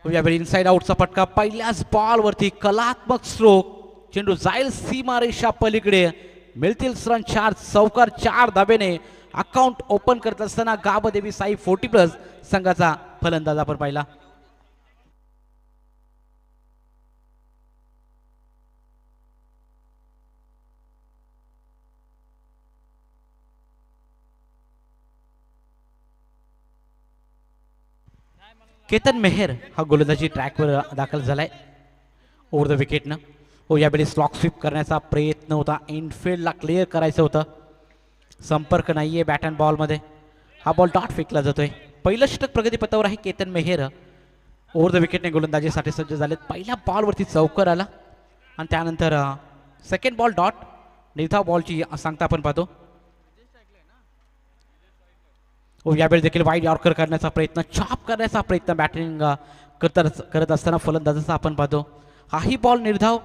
यावेळी इनसाइड आउटचा फटका पहिल्याच बॉलवरती कलात्मक स्ट्रोक. चेंडू जाईल सीमारेषा पलीकडे. मिळतील रन 4 चौकार 4 धाब्याने अकाउंट ओपन करत असताना गाबदेवी साई 40+ संघाचा फलंदाज आपण पाहिला. केतन मेहर हा गोलंदाजी ट्रॅकवर दाखल झालाय ओव्हर द विकेटनं. यावेळी स्लॉक स्वीप करण्याचा प्रयत्न होता. इनफिल्डला क्लिअर करायचं होतं. संपर्क नाहीये बॅट अँड बॉलमध्ये. हा बॉल डॉट फेकला जातोय. पहिलं षटक प्रगतीपथावर आहे केतन मेहर. ओव्हर द विकेटने गोलंदाजीसाठी सज्ज झालेत. पहिल्या बॉलवरती चौकर आला आणि त्यानंतर सेकंड बॉल डॉट. निर्धाव बॉलची सांगता आपण पाहतो. यावेळी देखील वाईड यॉर्कर करण्याचा प्रयत्न, चॉप करण्याचा प्रयत्न बॅटिंग करत असताना फलंदाजाचा आपण पाहतो. हाही बॉल निर्धाव.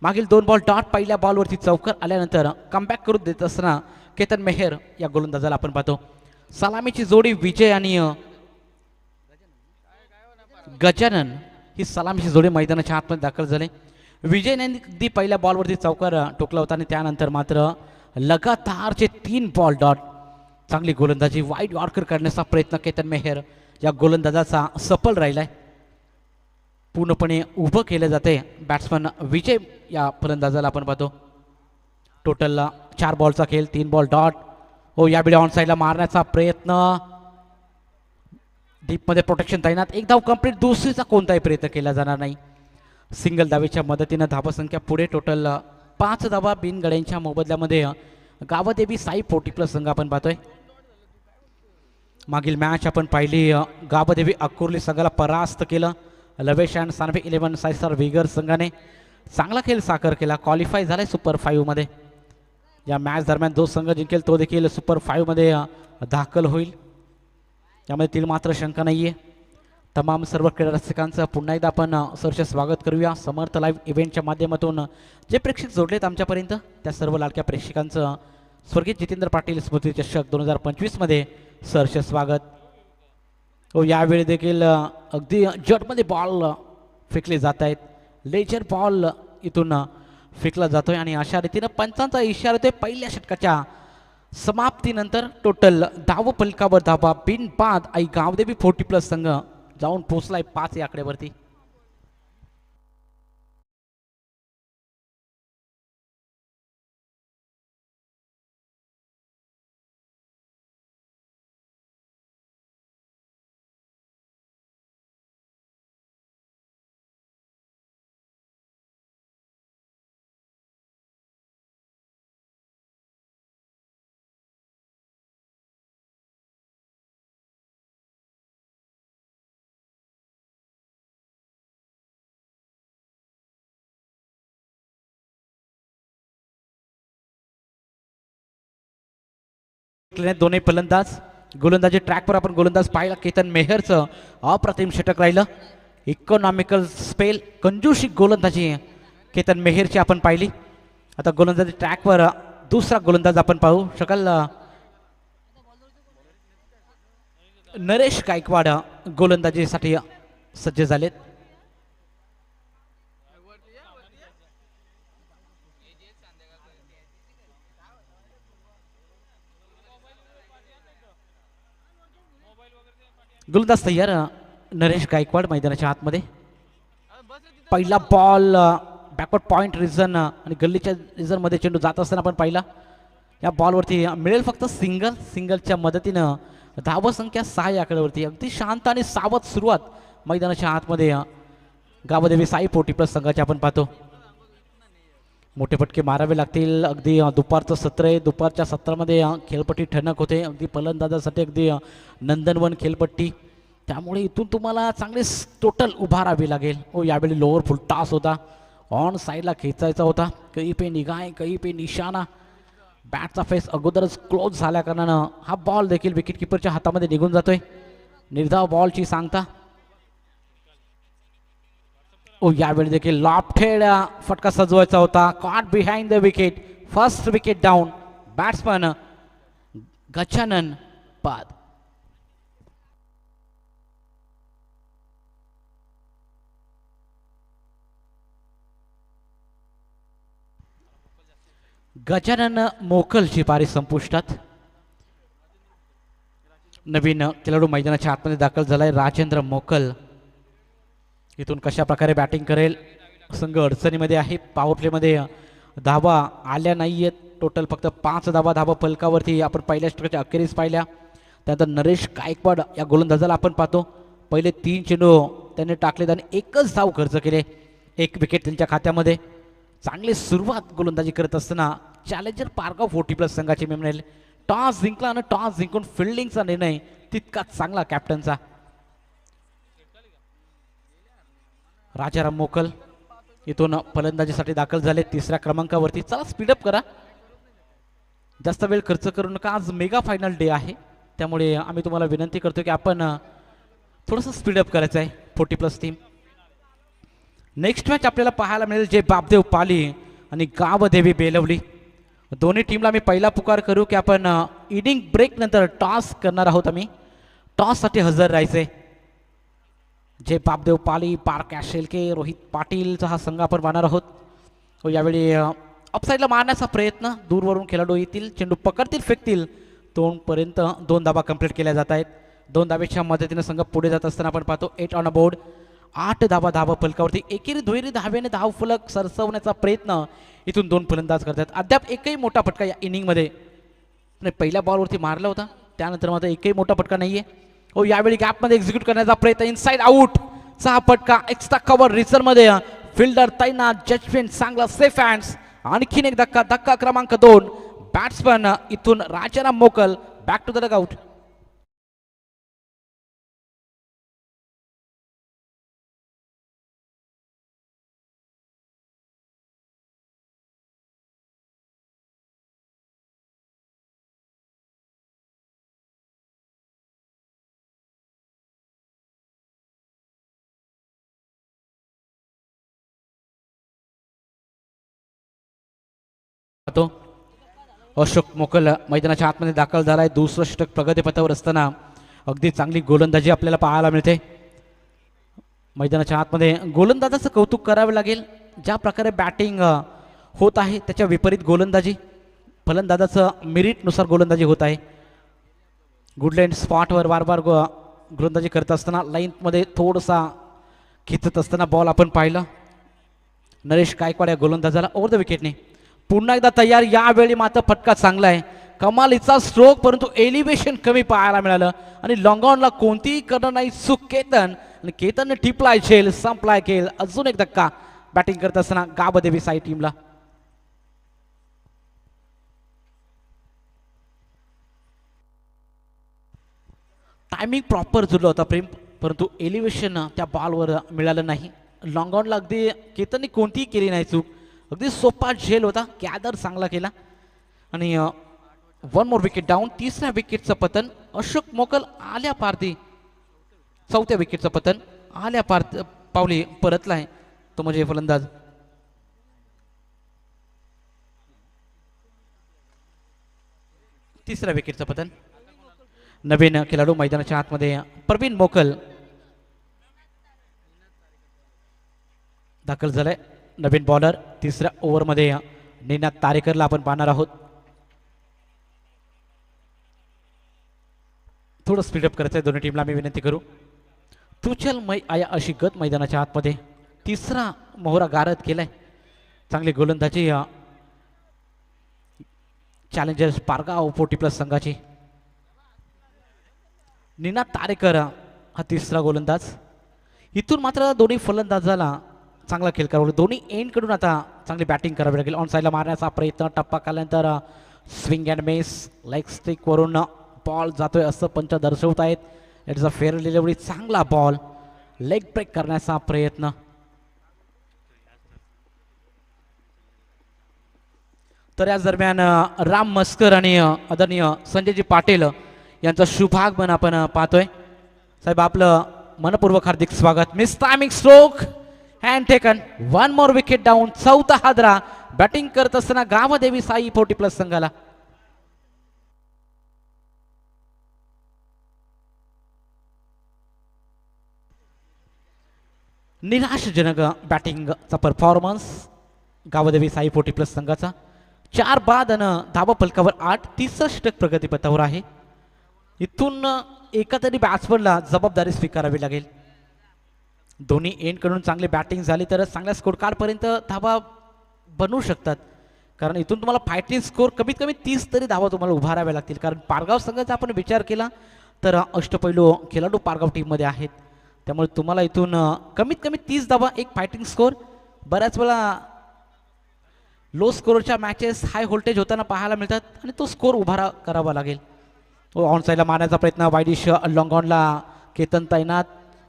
मागील 2 बॉल डॉट. पहिल्या बॉलवरती चौकर आल्यानंतर कमबॅक करून देत असताना केतन मेहर या गोलंदाजाला आपण पाहतो. सलामीची जोडी विजय आणि गजानन ही सलामीची जोडी मैदानाच्या आतमध्ये दाखल झाले. विजयने अगदी पहिल्या बॉलवरती चौकार टोकला होता आणि त्यानंतर मात्र लगातारचे 3 बॉल डॉट. चांगली गोलंदाजी, वाईड यॉर्कर करण्याचा प्रयत्न केतन मेहर या गोलंदाजाचा सफल राहिलाय. पूर्णपणे उभं केलं जाते बॅट्समन विजय या फलंदाजाला आपण पाहतो. टोटल 4 बॉलचा खेळ, 3 बॉल डॉट. यावेळी ऑन साईडला मारण्याचा प्रयत्न. डीपमध्ये प्रोटेक्शन तैनात. एक धाव कंप्लीट. दुसरीचा कोणताही प्रयत्न केला जाणार नाही. सिंगल धावेच्या मदतीनं धावसंख्या पुढे. टोटल 5 धावा बिनगड्यांच्या मोबदल्यामध्ये गावदेवी साई 40+ संघ आपण पाहतोय. मागील मॅच आपण पाहिली. गावदेवी अकोर्ली संघाला परास्त केलं. लवेश अँड सानवे 11 साईस्टार विगर संघाने चांगला खेळ साकार केला. क्वालिफाय झालाय सुपर 5 मध्ये. या मॅच दरम्यान जो संघ जिंकेल तो देखील सुपर 5 मध्ये दाखल होईल. यामध्ये तील मात्र शंका नाहीये. तमाम सर्व क्रीडा रसिकांचं पुन्हा एकदा आपण सहर्ष स्वागत करूया. समर्थ लाईव्ह इव्हेंटच्या माध्यमातून जे प्रेक्षक जोडलेत आमच्यापर्यंत त्या सर्व लाडक्या प्रेक्षकांचं स्वर्गीय जितेंद्र पाटील स्मृती चषक 2025 मध्ये सहर्ष स्वागत. यावेळी देखील अगदी जटमध्ये बॉल फेकले जात आहेत. लेजर बॉल इथून फेकला जातोय आणि अशा रीतीनं पंचांचा इशारा होतोय. पहिल्या षटकाच्या समाप्तीनंतर टोटल धाव फलकावर धावा बिनबाद आई गावदेवी 40+ संघ जाऊन पोहोचलाय 5 या आकड्यावरती. दोन्ही फलंदाज गोलंदाजी ट्रॅकवर आपण गोलंदाज पाहिला. केतन मेहरचं अप्रतिम षटक राहिलं. इकॉनॉमिकल स्पेल, कंजूषिक गोलंदाजी केतन मेहरची आपण पाहिली. आता गोलंदाजी ट्रॅकवर दुसरा गोलंदाज आपण पाहू शकाल. नरेश गायकवाड गोलंदाजीसाठी सज्ज झालेत. गोलंदाज तयार. नरेश गायकवाड मैदानाच्या आतमध्ये. पहिला बॉल बॅकवर्ड पॉइंट रिझन आणि गल्लीच्या रिझन मध्ये चेंडू जात असताना आपण पाहिला. या बॉलवरती मिळेल फक्त सिंगल. सिंगलच्या मदतीनं धावसंख्या 6 या आकड्यावरती. अगदी शांत आणि सावध सुरुवात मैदानाच्या आतमध्ये गावदेवी साई 40+ संघाचे आपण पाहतो. मोठे फटके मारावे लागतील. अगदी दुपारचं सत्र आहे. दुपारच्या सत्रामध्ये खेळपट्टी ठणक होते. अगदी फलंदाजासाठी अगदी नंदनवन खेळपट्टी. त्यामुळे इथून तुम्हाला चांगले टोटल उभारावी लागेल. यावेळी लोअर फुल टॉस होता. ऑन साईडला खेचायचा होता. कहीं पे निगाह कहीं पे निशाणा. बॅटचा फेस अगोदरच क्लोज झाल्या कारणानं हा बॉल देखील विकेट किपरच्या हातामध्ये निघून जातोय. निर्धाव बॉलची सांगता. यावेळी देखील लॉफ्टेड फटका सजवायचा होता. Caught behind the wicket. First wicket down. Batsman Gajanan बाद. गजानन मोकलची पारी संपुष्टात. नवीन खेळाडू मैदानाच्या आतमध्ये दाखल झालाय राजेंद्र मोकल. इथून कशा प्रकारे बॅटिंग करेल, संघ अडचणीमध्ये आहे. पॉवर प्लेमध्ये धावा आल्या नाहीयेत. टोटल फक्त 5 धावा फलकावरती आपण पहिल्या षटकाच्या अखेरीस पाहिल्या. त्यानंतर नरेश गायकवाड या गोलंदाजाला आपण पाहतो, पहिले 3 चेंडू त्यांनी टाकलेत आणि एकच धाव खर्च केले, 1 विकेट त्यांच्या खात्यामध्ये. चांगली सुरुवात गोलंदाजी करत असताना चॅलेंजर पारगाव 40+ संघाचे मेंबर टॉस जिंकला आणि टॉस जिंकून फिल्डिंगचा निर्णय तितकाच चांगला कॅप्टनचा. राजाराम मोकल इथून फलंदाजीसाठी दाखल झाले 3ऱ्या क्रमांकावरती. चला स्पीडअप करा, जास्त वेळ खर्च करू नका. आज मेगा फायनल डे आहे, त्यामुळे आम्ही तुम्हाला विनंती करतो की आपण थोडंसं स्पीडअप करायचं आहे 40+ टीम. नेक्स्ट मॅच आपल्याला पाहायला मिळेल जे बापदेव पाली आणि गावदेवी बेलवली. दोन्ही टीमला मी पहिला पुकार करू की आपण इनिंग ब्रेक नंतर टॉस करणार आहोत. आम्ही टॉससाठी हजर राहायचे. जे बापदेव पाली, पारक्या शेलके, रोहित पाटीलचा हा संघ आपण पाहणार आहोत. यावेळी अपसाईडला मारण्याचा प्रयत्न, दूरवरून खेळाडू येतील, चेंडू पकडतील, फेकतील, 2 पर्यंत 2 धावा कंप्लीट केल्या जात आहेत. 2 धावेच्या मदतीने संघ पुढे जात असताना आपण पाहतो 8 ऑन अ बोर्ड, 8 धावा फलकावरती. एकेरी दुहेरी धावेने धाव फलक सरसवण्याचा प्रयत्न इथून 2 फलंदाज करतात. अद्याप एकही मोठा फटका या इनिंगमध्ये पहिल्या बॉलवरती मारला होता, त्यानंतर मात्र एकही मोठा फटका नाहीये. यावेळी गॅपमध्ये एक्झिक्यूट करण्याचा प्रयत्न, इनसाइड आउट चा फटका, एक्स्ट्रा कव्हर रिझर्व्हमध्ये फिल्डर तैनात, जजमेंट चांगला, सेफ हँड्स. आणखीन एक धक्का, धक्का क्रमांक 2. बॅट्समन इथून Rajaram Mokal back to the dugout. Ashok Mokal मैदानाच्या आतमध्ये दाखल झालाय. 2रं षटक प्रगतीपथावर असताना अगदी चांगली गोलंदाजी आपल्याला पाहायला मिळते. मैदानाच्या आतमध्ये गोलंदाजाचं कौतुक करावं लागेल. ज्या प्रकारे बॅटिंग होत आहे त्याच्या विपरीत गोलंदाजी, फलंदाजाचं मेरिटनुसार गोलंदाजी होत आहे. गुडलँड स्पॉटवर वारंवार गोलंदाजी करत असताना लाईनमध्ये थोडासा खिचत असताना बॉल आपण पाहिलं. नरेश गायकवाड या गोलंदाजाला ओव्हर द विकेटने पुन्हा एकदा तयार. यावेळी मात्र फटका चांगला आहे, कमालीचा स्ट्रोक, परंतु एलिव्हेशन कमी पाहायला मिळालं आणि लॉंगॉनला कोणतीही करणं नाही चूक केतन, आणि केतनने टिपलाय झेल, संपलाय खेळ. अजून एक धक्का बॅटिंग करत असताना गावदेवी साई टीमला. टायमिंग प्रॉपर जुळलं होता प्रेम, परंतु एलिव्हेशन त्या बॉलवर मिळालं नाही. लॉंगॉनला अगदी केतनने कोणतीही केली नाही चूक, अगदी सोपा झेल होता. कॅदर चांगला केला आणि 1 मोर विकेट डाऊन. 3ऱ्या विकेटचं पतन. अशोक मोकल आल्या पारती 4थ्या विकेटचं पतन, आल्या पावली परतलाय तो म्हणजे फलंदाज. तिसऱ्या विकेटचं पतन. नवीन खेळाडू मैदानाच्या आतमध्ये प्रवीण मोकल दाखल झालाय. नवीन बॉलर 3ऱ्या ओव्हरमध्ये निनाद तारेकरला आपण पाहणार आहोत. थोडं स्पीडअप करायचं आहे दोन्ही टीमला मी विनंती करू. तुचल मै आया अशी गत मैदानाच्या आतमध्ये 3रा मोहरा गारद केलाय. चांगली गोलंदाजी चॅलेंजर्स पारगाव 40+ संघाची. निनाद तारेकर हा 3रा गोलंदाज. इथून मात्र दोन्ही फलंदाजाला चांगला खेळ करावा, दोन्ही एंड कडून आता चांगली बॅटिंग करावी लागेल. ऑन साईडला मारण्याचा प्रयत्न, टप्पा काढल्यानंतर swing and miss, leg stick वरून बॉल जातोय असं पंच दर्शवत आहेत. It is a fair delivery, चांगला बॉल, लेग ब्रेक करण्याचा प्रयत्न. तर याच दरम्यान राम मस्कर आणि आदरणीय संजयजी पाटील यांचा शुभागमन आपण पाहतोय. साहेब आपलं मनपूर्वक हार्दिक स्वागत. Miss timing stroke hand taken. 1 more wicket down. 4था हादरा बॅटिंग करत असताना गावदेवी साई 40+ संघाला. निराशजनक बॅटिंगचा परफॉर्मन्स गावदेवी साई 40+ संघाचा. 4 बाद आणि धाबा फलकावर 8. तिसरं षटक प्रगतीपथावर आहे. इथून एका तरी बॅट्समनला जबाबदारी स्वीकारावी लागेल. दोन्ही एंड कडून चांगली बॅटिंग झाली तर चांगल्या स्कोर कार्ड पर्यंत धाबा बनवू शकतात. कारण इथून तुम्हाला फायटिंग स्कोर कमीत कमी 30 तरी धावा तुम्हाला उभाराव्या लागतील. कारण पारगाव संघाचा आपण विचार केला तर अष्टपैलू खेळाडू पारगाव टीममध्ये आहेत. त्यामुळे तुम्हाला इथून कमीत कमी 30 धावा, एक फायटिंग स्कोर. बऱ्याच वेळा लो स्कोरच्या मॅचेस हाय व्होल्टेज होताना पाहायला मिळतात आणि तो स्कोर उभा करावा लागेल. ऑन साईडला मारण्याचा प्रयत्न, वाईडिश लॉंग ऑनला केतन तैनात.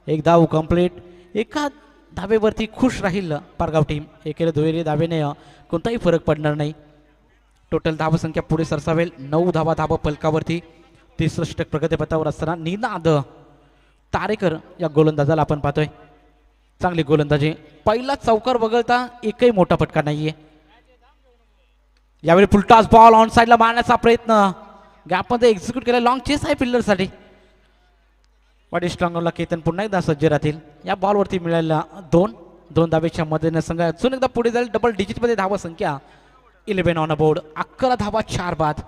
एक धाव कंप्लीट. एका धावेवरती खुश राहील पारगाव टीम. एकेरी दुहेरी धावेने कोणताही फरक पडणार नाही. टोटल धावसंख्या पुढे सरसावेल. 9 धावा धाबा फलकावरती. तिसरं षटक प्रगतीपथावर असताना निनाद तारेकर या गोलंदाजाला आपण पाहतोय. चांगली गोलंदाजी. पहिला चौकार वगळता एकही मोठा फटका नाहीये. यावेळी फुलटॉस बॉल ऑन साईडला मारण्याचा प्रयत्न. गॅपमध्ये एक्झिक्यूट केला. लॉंग चेस आहे फिल्डरसाठी. वाईडिश लॉंगॉनला केतन पुन्हा एकदा सज्ज राहतील. या बॉलवरती मिळालेला 2 धावेच्या मदतीने संघ अजून एकदा पुढे जाईल. डबल डिजिटमध्ये धावा संख्या 11 ऑन बोर्ड. 11 धावा 4 बाद.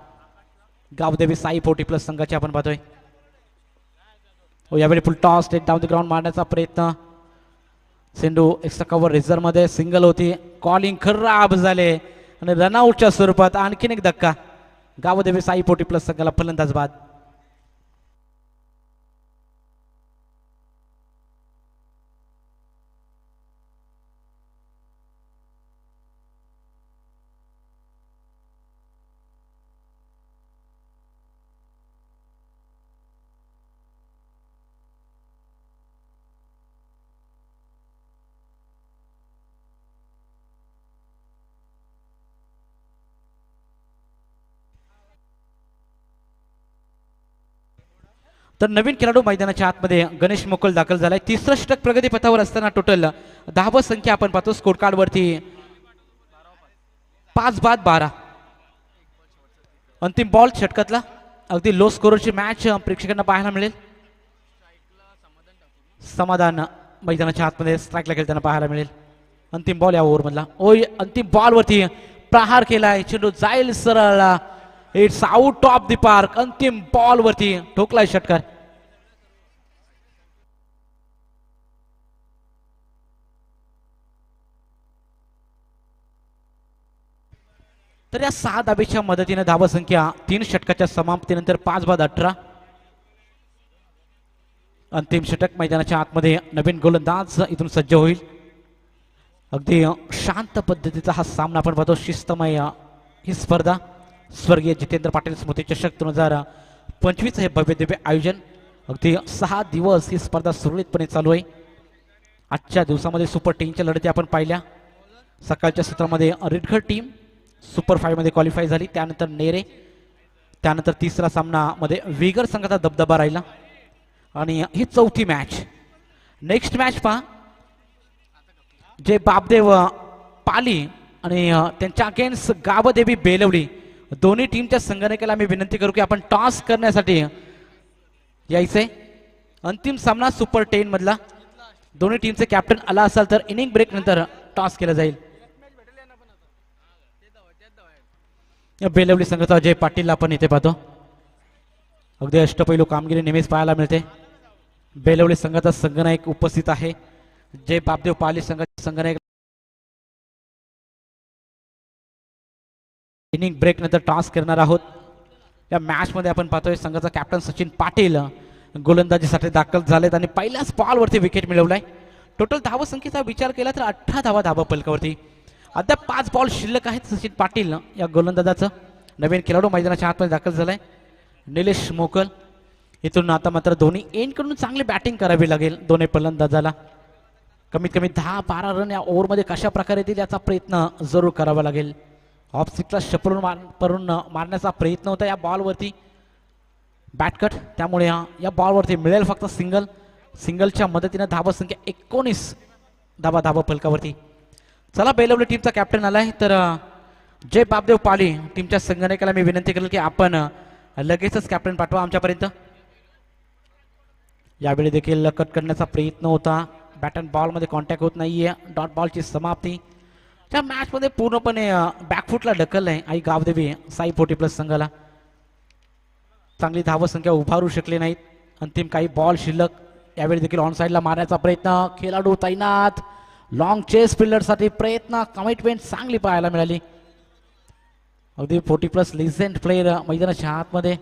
गावदेवी साई 40+ संघाची आपण पाहतोय. यावेळी फुल toss state down the ground मारण्याचा प्रयत्न. सिंधू एक्स्ट्रा कव्हर रिझर्व मध्ये सिंगल होती. कॉलिंग खराब झाले आणि रनआउटच्या स्वरूपात आणखीन एक धक्का. गावदेवी साई 40+ संघाला फलंदाज बाद. तर नवीन खेळाडू मैदानाच्या आतमध्ये गणेश मोकल दाखल झालाय. तिसरं षटक प्रगतीपथावर असताना टोटल धावा संख्या आपण पाहतो स्कोर कार्ड वरती 5 बाद 12. अंतिम बॉल षटकातला. अगदी लो स्कोरची मॅच प्रेक्षकांना पाहायला मिळेल. समाधान मैदानाच्या आतमध्ये स्ट्राईकला खेळताना पाहायला मिळेल. अंतिम बॉल या ओव्हर मधला. अंतिम बॉल वरती प्रहार केलाय. चेंडू जाईल सरळ. It's out of the park. अंतिम बॉल वरती ठोकलाय षटकार. तर या 6 धावेच्या मदतीने धावा संख्या 3 षटकाच्या समाप्तीनंतर 5 बाद 18. अंतिम षटक मैदानाच्या आतमध्ये नवीन गोलंदाज इथून सज्ज होईल. अगदी शांत पद्धतीचा हा सामना आपण पाहतो. शिस्तमय ही स्पर्धा. स्वर्गीय जितेंद्र पाटील स्मृती चषक 2025 हे भव्य दिव्य आयोजन. अगदी 6 दिवस ही स्पर्धा सुरळीतपणे चालू आहे. आजच्या दिवसामध्ये सुपर 10च्या लढती आपण पाहिल्या. सकाळच्या सत्रामध्ये रिडघर टीम सुपर 5 मध्ये क्वालिफाय झाली. त्यानंतर नेरे. त्यानंतर तिसरा सामना मध्ये विगर संघाचा दबदबा राहिला. आणि ही चौथी मॅच. नेक्स्ट मॅच पहा. जे बापदेव पाली आणि त्यांच्या अगेन्स्ट गावदेवी बेलवली. दोन्ही टीमच्या संघटनेला मी विनंती करू की आपण टॉस करण्यासाठी यायचंय. अंतिम सामना सुपर 10 मधला. दोन्ही टीमचे कॅप्टन आला असाल तर इनिंग ब्रेक नंतर टॉस केला जाईल. बेलवली संघाचा अजय पाटील आपण इथे पाहतो. अगदी अष्टपैलू कामगिरी नेहमीच पाहायला मिळते. बेलवली संघाचा संघनायक उपस्थित आहे. जय बापदेव पाली संघाचा संघनायक. इनिंग ब्रेक नंतर टॉस करणार आहोत. या मॅच मध्ये आपण पाहतोय संघाचा कॅप्टन सचिन पाटील गोलंदाजीसाठी दाखल झालेत आणि पहिल्याच बॉलवरती विकेट मिळवलाय. टोटल धावा संख्येचा विचार केला तर 18 धावा धाबा फलकावरती. अद्याप 5 बॉल शिल्लक आहेत सचिन पाटील या गोलंदाजाचं. नवीन खेळाडू मैदानाच्या आतमध्ये दाखल झालाय निलेश मोकल. इथून आता मात्र दोन्ही एंड कडून चांगली बॅटिंग करावी लागेल दोन्ही फलंदाजाला. कमीत कमी 10-12 रन या ओव्हरमध्ये कशा प्रकारे येतील याचा प्रयत्न जरूर करावा लागेल. ऑफ स्टिकला शपलून मारण्याचा प्रयत्न होता या बॉलवरती. बॅटकट. त्यामुळे या बॉलवरती मिळेल फक्त सिंगल. सिंगलच्या मदतीने धावा संख्या 19 धावा फलकावरती. चला बेलवली टीमचा कॅप्टन आलाय तर जय बापदेव पाली टीमच्या संघटनेला मी विनंती करेल की आपण लगेचच कॅप्टन पाठवा आमच्यापर्यंत. यावेळी देखील कट करण्याचा प्रयत्न होता. बॅट अँड बॉल मध्ये कॉन्टॅक्ट होत नाहीये. डॉट बॉलची समाप्ती. त्या मॅच मध्ये पूर्णपणे बॅकफुटला ढकललंय आई गावदेवी साई 40+ संघाला. चांगली धावसंख्या उभारू शकले नाहीत. अंतिम काही बॉल शिल्लक. यावेळी देखील ऑन साईडला मारण्याचा प्रयत्न. खेळाडू तैनात. लॉंग चेस फिल्डरसाठी प्रयत्न. कमिटमेंट चांगली पाहायला मिळाली. अगदी 40+ लिजेंड प्लेयर मैदानाच्या आतमध्ये.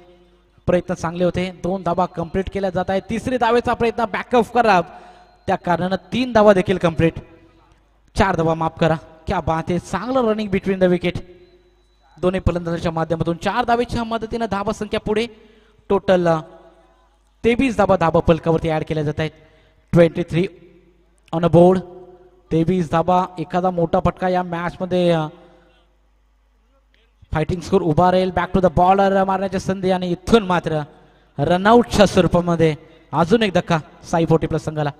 प्रयत्न चांगले होते. 2 धावा कंप्लीट केल्या जात आहेत. तिसरी धावेचा प्रयत्न बॅकअप करा. त्या कारणानं 3 धावा देखील कंप्लीट. 4 धावा माफ करा. क्या बात आहे. चांगलं रनिंग बिटवीन द विकेट. दोन्ही फलंदाजांच्या माध्यमातून 4 धावेच्या मदतीनं धावा संख्या पुढे. टोटल 23 धावा धाबा फलकावरती ऍड केल्या जात आहेत. 23 ऑन अ बोर्ड. 23 धावा. एखादा मोठा फटका या मॅच मध्ये फायटिंग स्कोर उभा राहील. बॅक टू द बॉलर मारण्याची संधी आणि इथून मात्र रनआउटच्या स्वरूपामध्ये अजून एक धक्का साई 40+ संघाला.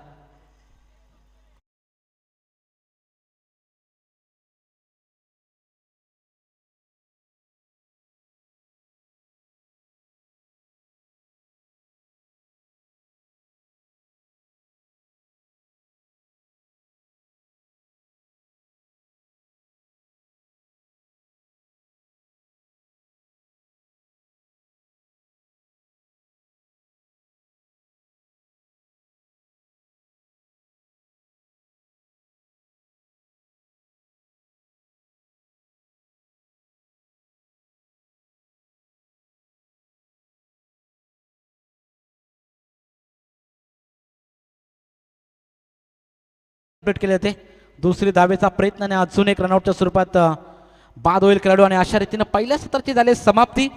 केले होते. दुसरी धावेचा प्रयत्न आणि अजून एक रनआउटच्या स्वरूपात बाद होईल खेळाडू. आणि अशा रीतीने पहिल्या सत्राची झाली समाप्ती.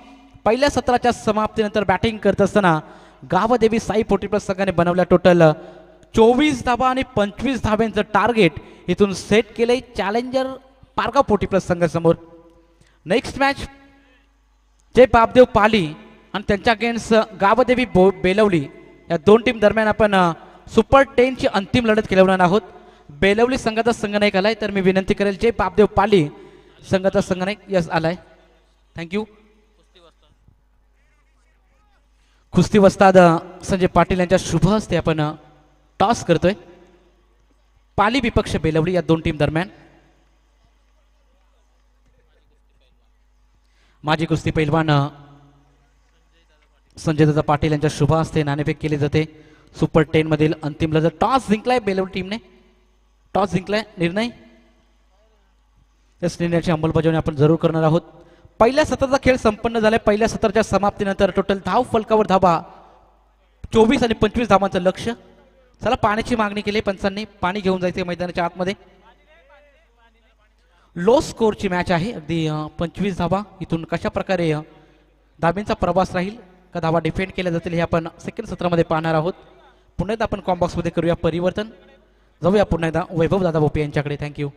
पहिल्या सत्राच्या समाप्तीनंतर बॅटिंग करत असताना गावदेवी साई 40+ संघाने बनवल्या टोटल 24 धावा आणि 25 धाव्यांचं टार्गेट इथून सेट केले चॅलेंजर पारगाव 40+ संघासमोर. नेक्स्ट मॅच जय बापदेव पाली आणि त्यांच्या अगेन्स्ट गावदेवी बेलवली या दोन टीम दरम्यान आपण सुपर 10 ची अंतिम लढत खेळवणार आहोत. बेलवली संघाचा संघनायक आलाय तर मी विनंती करेल जय बापदेव पाली संघाचा संघनायक यस आलाय. थँक्यू. कुस्ती वस्ताद संजय पाटील यांच्या शुभ हस्ते आपण टॉस करतोय. पाली विपक्ष बेलवली या दोन टीम दरम्यान. माजी कुस्ती पैलवान संजय दादा पाटील यांच्या शुभ हस्ते नाणेफेक केली जाते. सुपर 10 मधील अंतिम लढत. टॉस जिंकलाय बेलवली टीमने. टॉस जिंकलाय. निर्णय या निर्णयाची अंमलबजावणी आपण जरूर करणार आहोत. पहिल्या सत्राचा खेळ संपन्न झालाय. पहिल्या सत्राच्या समाप्तीनंतर टोटल धाव फलकावर धाबा 24 आणि 25 धावांचं लक्ष. चला पाण्याची मागणी केली पंचांनी. पाणी घेऊन जायचे मैदानाच्या आतमध्ये. लो स्कोरची मॅच आहे. अगदी 25 धावा. इथून कशा प्रकारे धाबींचा प्रवास राहील का धावा डिफेंड केल्या जातील हे आपण सेकंड सत्रामध्ये पाहणार आहोत. पुन्हा एकदा आपण कॉम्बॉक्स मध्ये करूया परिवर्तन. जाऊया पुन्हा एकदा वैभव दादा भोपे यांच्याकडे. थँक्यू.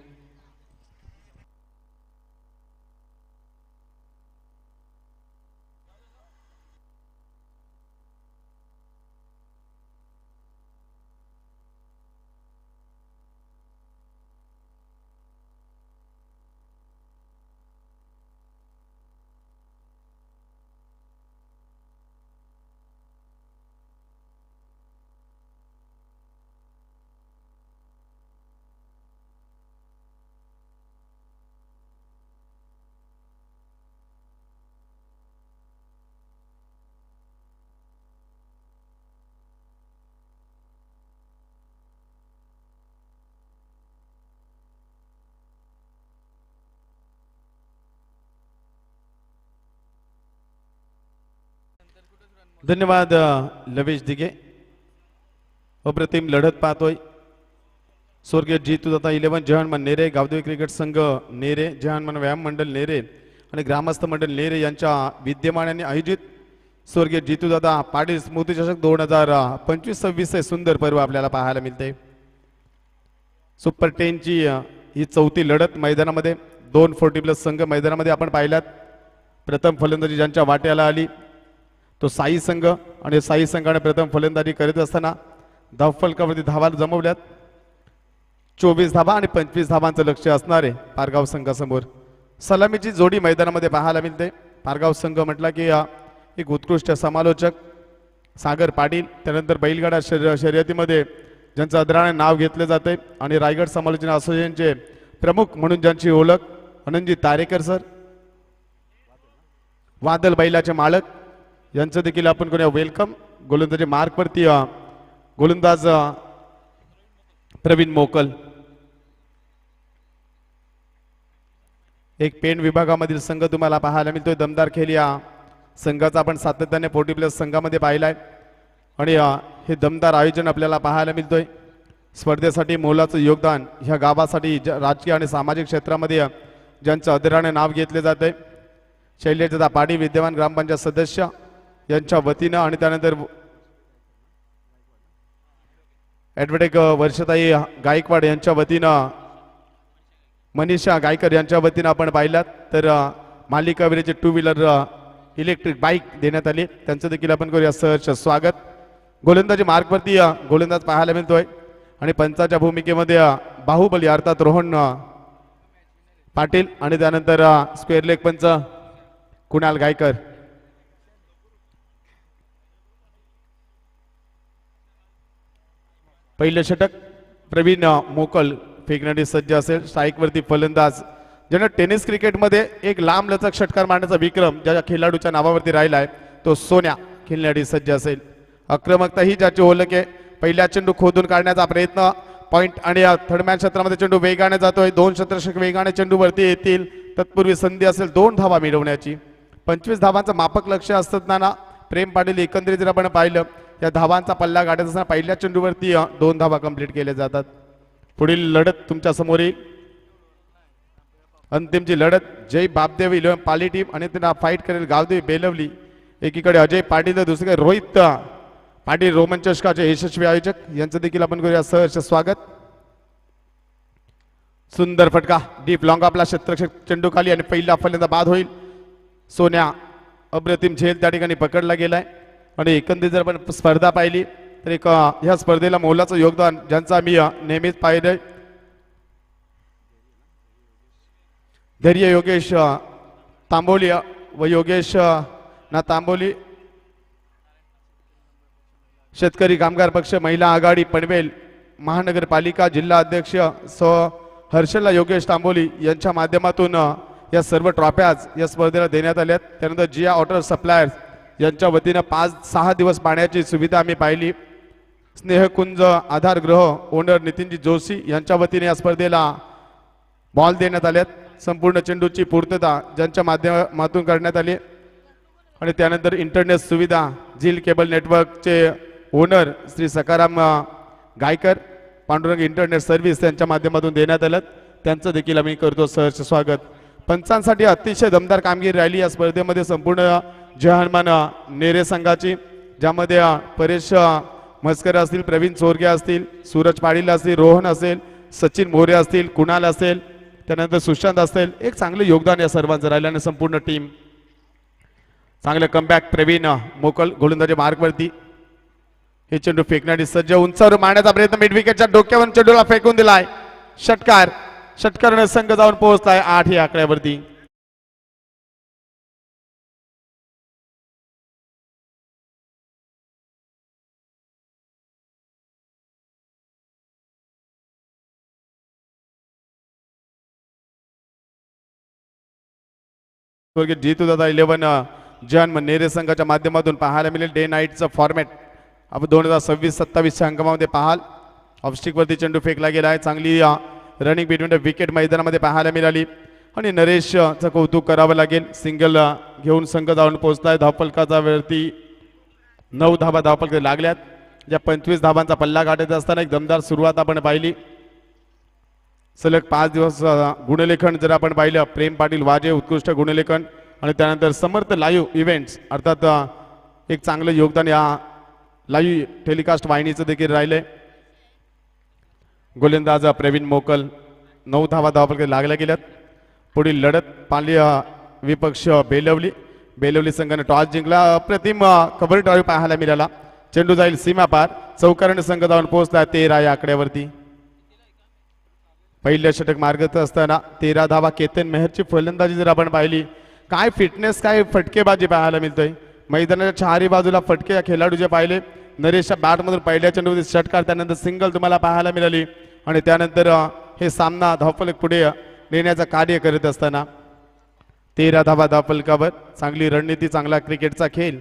धन्यवाद लवेश दिघे. अप्रतिम लढत पाहतोय. स्वर्गीय जितूदाता 11 जहानमान नेरे गावदेवी क्रिकेट संघ नेरे, जहानमान व्यायाम मंडळ नेरे आणि ग्रामस्थ मंडळ नेरे यांच्या विद्यमानाने आयोजित स्वर्गीय जितूदादा पाटील स्मृती चषक 2025-26 हे सुंदर पर्व आपल्याला पाहायला मिळते. सुपर 10 ची ही चौथी लढत मैदानामध्ये 2 40+ संघ मैदानामध्ये आपण पाहिलात. प्रथम फलंदाजी ज्यांच्या वाट्याला आली तो साई संघ आणि साई संघाने प्रथम फलंदाजी करीत असताना धावफलकावरती धावा जमवल्यात. 24 धावा आणि 25 धावांचं लक्ष असणारे पारगाव संघासमोर सलामीची जोडी मैदानामध्ये पाहायला मिळते. पारगाव संघ म्हटला की एक उत्कृष्ट समालोचक सागर पाटील, त्यानंतर बैलगाडा शर्यतीमध्ये ज्यांचं आदराने नाव घेतले जाते आणि रायगड समालोचन असोसिएशनचे प्रमुख म्हणून ज्यांची ओळख आनंदजी तारेकर सर, वादल बैलाचे मालक यांचं देखील आपण करूया वेलकम. गोलंदाजी मार्कवरती गोलंदाज प्रवीण मोकल. एक पेन विभागामधील संघ तुम्हाला पाहायला मिळतोय. दमदार खेळ या संघाचा आपण सातत्याने 40+ संघामध्ये पाहिलाय आणि हे दमदार आयोजन आपल्याला पाहायला मिळतोय. स्पर्धेसाठी मोलाचं योगदान ह्या गावासाठी राजकीय आणि सामाजिक क्षेत्रामध्ये ज्यांचं आदराने नाव घेतले जाते, शैलेशदा पाडी विद्यमान ग्रामपंचायत सदस्य यांच्या वतीनं आणि त्यानंतर ॲडव्होकेट वर्षताई गायकवाड यांच्या वतीनं, मनीषा गायकर यांच्या वतीनं आपण पाहिलात तर मालिकावीरचे 2 व्हीलर इलेक्ट्रिक बाईक देण्यात आली. त्यांचं देखील आपण करूया सहर्ष स्वागत. गोलंदाजी मार्गवरती गोलंदाज पाहायला मिळतोय आणि पंचाच्या भूमिकेमध्ये बाहुबली अर्थात रोहन पाटील आणि त्यानंतर स्क्वेअर लेग पंच कुणाल गायकर. पहिलं षटक प्रवीण मोकल फेकण्यासाठी सज्ज असेल. स्ट्राईकवरती फलंदाज ज्यानं टेनिस क्रिकेटमध्ये एक लांब लचक षटकार मारण्याचा विक्रम ज्या खेळाडूच्या नावावरती राहिला आहे तो सोन्या खेळण्यासाठी सज्ज असेल. आक्रमकता ही ज्याची ओळख आहे. पहिल्या चेंडू खोदून काढण्याचा प्रयत्न, पॉइंट आणि थर्डमॅन क्षेत्रामध्ये चेंडू वेगाने जातोय. 2 क्षेत्ररक्षक वेगाने चेंडू वरती येतील. तत्पूर्वी संधी असेल 2 धावा मिळवण्याची. 25 धावांचं मापक लक्ष असताना प्रेम पाटील एकंदरीत जर आपण पाहिलं या धावांचा पल्ला गाठत असताना पहिल्या चेंडूवरती 2 धावा कंप्लीट केल्या जातात. पुढील लढत तुमच्या समोर येईल. अंतिमची लढत जय बापदेव 11 पाली टीम आणि त्यांना फाईट करेल गावदेवी बेलवली. एकीकडे अजय पाटील तर दुसरीकडे रोहित पाटील रोमन चषकाचे यशस्वी आयोजक यांचं देखील आपण करूया सहर्ष स्वागत. सुंदर फटका डीप लॉंग आपला क्षेत्ररक्षक चेंडू खाली आणि पहिला फलंदाज बाद होईल. सोन्या अप्रतिम झेल त्या ठिकाणी पकडला गेलाय आणि एकंदरीत जर आपण स्पर्धा पाहिली तर एक ह्या स्पर्धेला मोलाचं योगदान ज्यांचं आम्ही नेहमीच पाहिलंय, धैर्य योगेश तांबोली व योगेश ना तांबोली, शेतकरी कामगार पक्ष महिला आघाडी पनवेल महानगरपालिका जिल्हा अध्यक्ष हर्षला योगेश तांबोली यांच्या माध्यमातून या सर्व ट्रॉफ्याज या स्पर्धेला देण्यात आल्यात. त्यानंतर जिया वॉटर सप्लायर्स यांच्या वतीनं 5-6 दिवस पाण्याची सुविधा आम्ही पाहिली. स्नेहकुंज आधार गृह ओनर नितीनजी जोशी यांच्या वतीने या स्पर्धेला बॉल देण्यात आल्यात. संपूर्ण चेंडूची पूर्तता ज्यांच्या माध्यमातून करण्यात आली आणि त्यानंतर इंटरनेट सुविधा झील केबल नेटवर्कचे owner Shri Sakaram Gaykar Pandurang internet service यांच्या माध्यमातून देण्यात आलं. त्यांचं देखील आम्ही करतो सहर्ष स्वागत. पंचांसाठी अतिशय दमदार कामगिरी राहिली या स्पर्धेमध्ये संपूर्ण जय हनुमान नेरे संघाची, ज्यामध्ये परेश म्हस्कर असतील, प्रवीण चोरगे असतील, सूरज पाटील असतील, रोहन असेल, सचिन मोरे असतील, कुणाल असेल, त्यानंतर सुशांत असेल. एक चांगलं योगदान या सर्वांचं राहिलं आणि संपूर्ण टीम चांगलं कमबॅक. प्रवीण मोकल गोलंदाजी मार्गवरती हे चेंडू फेकण्यासाठी सज्ज. उंचावर मारण्याचा प्रयत्न मिड विकेटच्या डोक्यावर चेंडूला फेकून दिलाय. षटकार षटकाराने संघ जाऊन पोहोचलाय 8 या आकड्यावरती. जीतू दादा 11 जन्म नेरे संघाच्या माध्यमातून पाहायला मिळेल. डे नाईटचा फॉर्मॅट आपण 2026-27च्या अंकामध्ये पाहाल. ऑफस्टिकवरती चेंडू फेकला गेला आहे. चांगली रनिंग बिटवीन द विकेट मैदानामध्ये पाहायला मिळाली आणि नरेशचं कौतुक करावं लागेल. सिंगल घेऊन संघ जाऊन पोहोचलाय. धावफलकाचा वरती 9 धावा धावफलक लागल्यात. ज्या 25 धावांचा पल्ला गाठत असताना एक दमदार सुरुवात आपण पाहिली. सलग 5 दिवस गुणलेखन जर आपण पाहिलं, प्रेम पाटील वाजे उत्कृष्ट गुणलेखन आणि त्यानंतर समर्थ लाईव्ह इव्हेंट्स अर्थात एक चांगलं योगदान या लाईव्ह टेलिकास्ट वाहिनीचं देखील राहिलंय. गोलंदाज प्रवीण मोकल 9 धावा धावफलक लागल्या गेल्यात. पुढील लढत पाली विपक्ष बेलवली संघाने टॉस जिंकला. अप्रतिम कव्हर ड्राईव्ह पाहायला मिळाला. चेंडू जाईल सीमा पार. चौकाराने संघ जाऊन पोहोचला 13 या आकड्यावरती. पहिल्या षटक मार्गस्थ असताना 13 धावा. केतन मेहरची फलंदाजी जर आपण पाहिली, काय फिटनेस, काय फटकेबाजी पाहायला मिळतोय. मैदानाच्या चारही बाजूला फटके या खेळाडूचे पाहिले. नरेशच्या बॅटमधून पहिल्या चेंडूमध्ये षटकार, त्यानंतर सिंगल तुम्हाला पाहायला मिळाली आणि त्यानंतर हे सामना धावफलक पुढे नेण्याचं कार्य करत असताना 13 धावा धावफलकावर चांगली रणनीती, चांगला क्रिकेटचा खेळ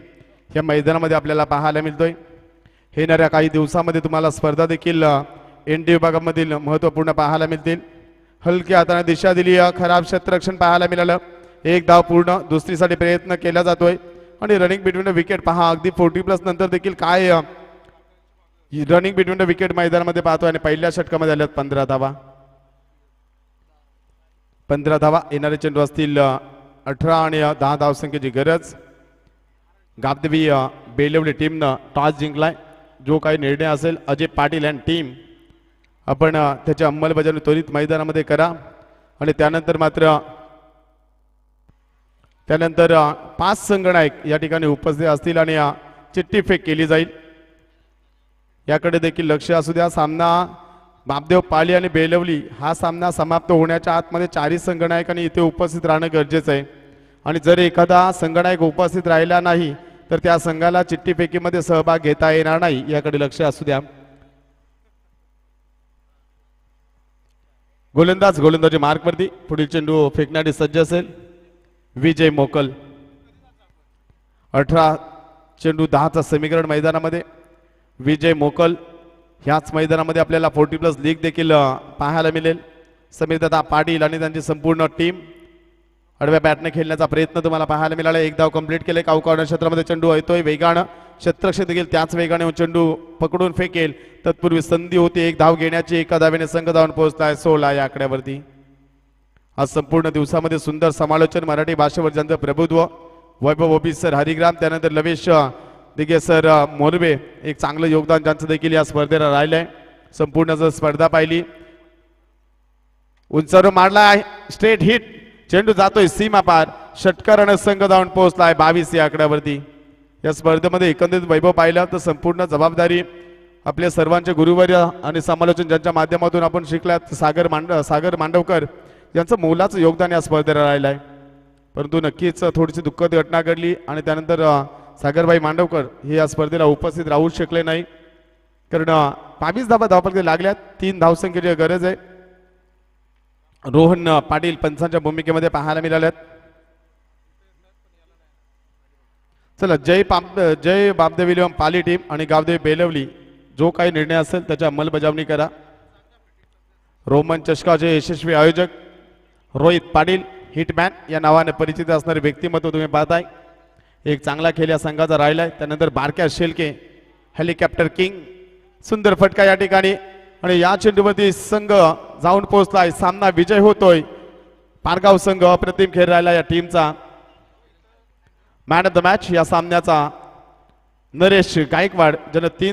या मैदानामध्ये आपल्याला पाहायला मिळतोय. येणाऱ्या काही दिवसामध्ये तुम्हाला स्पर्धा देखील एन डी विभागामधील महत्त्वपूर्ण पाहायला मिळतील. हलक्या हाताने दिशा दिली, खराब क्षेत्ररक्षण पाहायला मिळालं. एक धाव पूर्ण, दुसरीसाठी प्रयत्न केला जातोय आणि रनिंग बिटवीन द विकेट पहा, अगदी 40+ नंतर देखील काय रनिंग बिटवीन द विकेट मैदानामध्ये पाहतोय. आणि पहिल्या षटकामध्ये आल्यात 15 धावा. 15 धावा येणारे चेंडू असतील 18 आणि 10 धावसंख्येची गरज. गाबदेवी बेलवली टीमनं टॉस जिंकलाय. जो काही निर्णय असेल अजय पाटील अँड टीम आपण त्याची अंमलबजावणी त्वरित मैदानामध्ये करा. आणि त्यानंतर 5 संगणक या ठिकाणी उपस्थित असतील आणि चिठ्ठी फेक केली जाईल. याकडे देखील लक्ष असू द्या. सामना बापदेव पाली आणि बेलवली हा सामना समाप्त होण्याच्या आतमध्ये 4 संगणकांनी इथे उपस्थित राहणं गरजेचं आहे. आणि जर एखादा संगणक उपस्थित राहिला नाही तर त्या संघाला चिठ्ठी फेकीमध्ये सहभाग घेता येणार नाही. याकडे लक्ष असू द्या. गोलंदाजी मार्कवरती. पुढील चेंडू फेकण्यासाठी सज्ज असेल विजय मोकल. 18 चेंडू 10चा समीकरण मैदानामध्ये. विजय मोकल ह्याच मैदानामध्ये आपल्याला 40+ लीग देखील पाहायला मिळेल. समीरदादा पाटील आणि त्यांची संपूर्ण टीम आडव्या बॅटने खेळण्याचा प्रयत्न तुम्हाला पाहायला मिळाला. एक धाव कंप्लीट केले. काउकॉर्नर क्षेत्रामध्ये चेंडू येतोय वेगानं. क्षेत्ररक्षक देखील त्याच वेगाने चेंडू पकडून फेकेल. तत्पूर्वी संधी होती एक धाव घेण्याची. एका धावेने संघ धावून पोहोचलाय 16 या आकड्यावरती. आज संपूर्ण दिवसामध्ये सुंदर समालोचन, मराठी भाषेवर ज्यांचं प्रभुत्व, वैभव ओबी सर हरिग्राम, त्यानंतर लवेश दिघे सर मोरबे, एक चांगलं योगदान ज्यांचं देखील या स्पर्धेला राहिलंय. संपूर्ण जर स्पर्धा पाहिली, उंचावर मारला स्ट्रेट हिट, चेंडू जातोय सीमा पार, षटकारानं संघ धावून पोहोचलाय 22 या आकड्यावरती. या स्पर्धेमध्ये एकंदरीत वैभव पाहिला तर संपूर्ण जबाबदारी आपल्या सर्वांचे गुरुवर्य आणि समालोचन ज्यांच्या माध्यमातून आपण शिकल्यात सागर मांडवकर यांचं मोलाचं योगदान या स्पर्धेला राहिलं आहे. परंतु नक्कीच थोडीशी दुःखद घटना घडली आणि त्यानंतर सागरभाई मांडवकर हे या स्पर्धेला उपस्थित राहू शकले नाही. कारण 22 धावा धावफलकात लागल्यात. 3 धावसंख्येची गरज आहे. रोहन पाटील पंचांच्या भूमिकेमध्ये पाहायला मिळाल्यात. चला जय बापदेवी पाली टीम आणि गावदेवी बेलवली जो काही निर्णय असेल त्याची अंमलबजावणी करा. रोमन चषकाचे यशस्वी आयोजक रोहित पाटील हिटमॅन या नावाने परिचित असणारे व्यक्तिमत्व तुम्ही पाहताय. एक चांगला खेळ या संघाचा राहिलाय. त्यानंतर बारक्या शेलके हेलिकॉप्टर किंग, सुंदर फटका या ठिकाणी आणि या चेंडूवरती संघ जाऊन पोहोचलाय. सामना विजय होतोय. पारगाव संघ अप्रतिम खेळ राहिला या टीमचा. मॅन ऑफ द मॅच या सामन्याचा नरेश गायकवाड ज्यानं 3